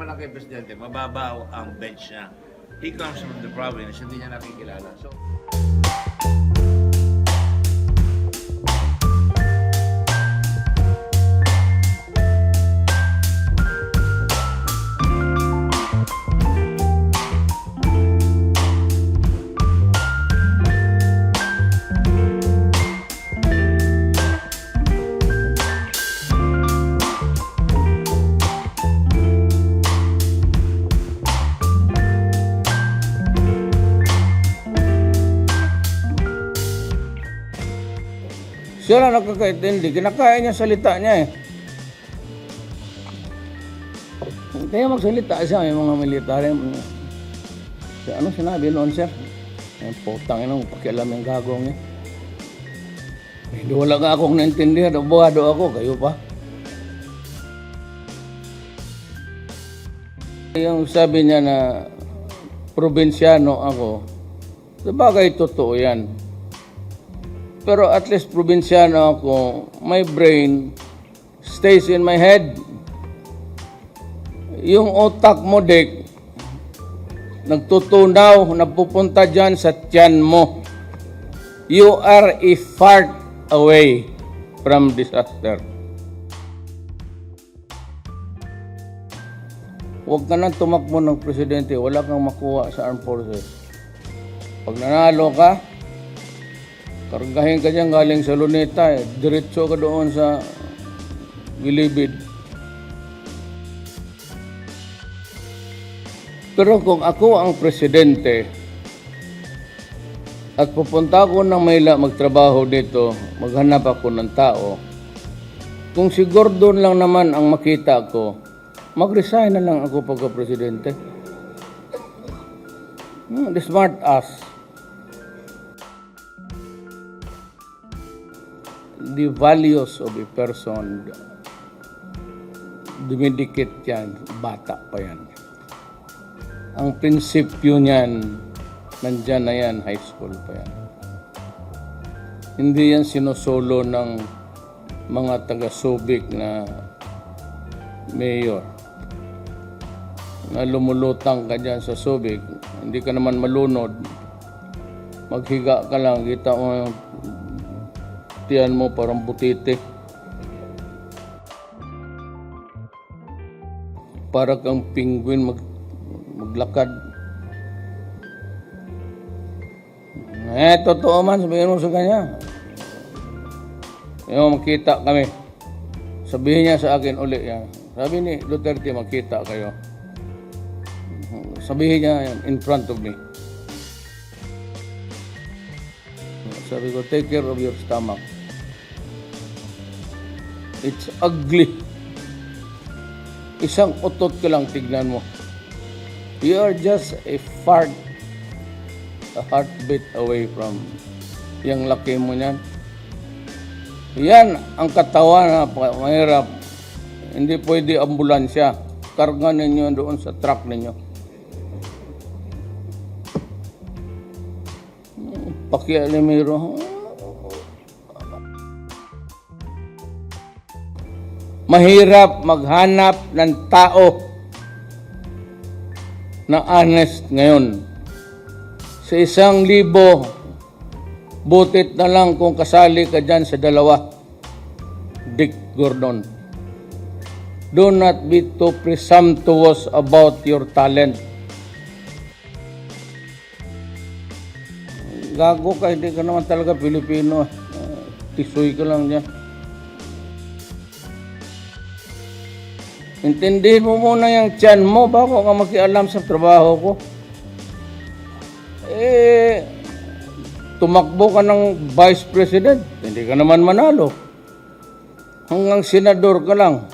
malaki presidente, mababaw ang bench niya. He comes from the province, hindi niya nakikilala. So, siya lang nakakaintindi, kinakaya niya salita niya eh. Kaya magsalita siya, yung mga military. Ano sinabi noon, sir? Yung putang ina, pakialam yung gagawin niya. Hindi wala nga akong naintindihan, abogado ako, kayo pa. Yung sabi niya na probinsyano ako, sabagay totoo yan. Pero at least probinsyano ako, my brain stays in my head. Yung utak mo, Dick, nagtutunaw, napupunta dyan sa tiyan mo. You are a fart away from disaster. Huwag ka nang tumakbo ng presidente, wala kang makuha sa armed forces. Pag nanalo ka, kargahin ka dyan galing sa Luneta, diretso ka doon sa Bilibid. Pero kung ako ang presidente at pupunta ako ng Maynila magtrabaho dito, maghanap ako ng tao, kung si Gordon lang naman ang makita ko, mag-resign na lang ako pagka-presidente. The smart ass. The values of a person, dumidikit yan, bata pa yan. Ang prinsipyo niyan, nandyan na yan, high school pa yan. Hindi yan sinusolo ng mga taga-Subic na mayor. Na lumulutang ka dyan sa Subic, hindi ka naman malunod, maghiga ka lang, kita mo tiyan mo parang butite. Para kang penguin maglakad. Totoo man, sabihin mo sa kanya. Yung makita kami. Sabihin niya sa akin uli yan. Sabi ni Duterte, makita kayo. Sabihin niya yan in front of me. Sabi ko, take care of your stomach. It's ugly. Isang utot ka lang, tignan mo. You are just a fart, a heartbeat away from yung laki mo niyan. Yan ang katawan na mahirap. Hindi pwede ambulansya. Karga ninyo doon sa truck ninyo. Pakialimero. Mahirap maghanap ng tao na honest ngayon. Sa 1,000, butit na lang kung kasali ka dyan sa 2. Dick Gordon. Do not be too presumptuous about your talent. Gago ka, hindi ka naman talaga Pilipino. Tisoy ka lang dyan. Intindihin mo muna yung tiyan mo bago ka makialam sa trabaho ko. Tumakbo ka ng vice president, hindi ka naman manalo. Hanggang senador ka lang.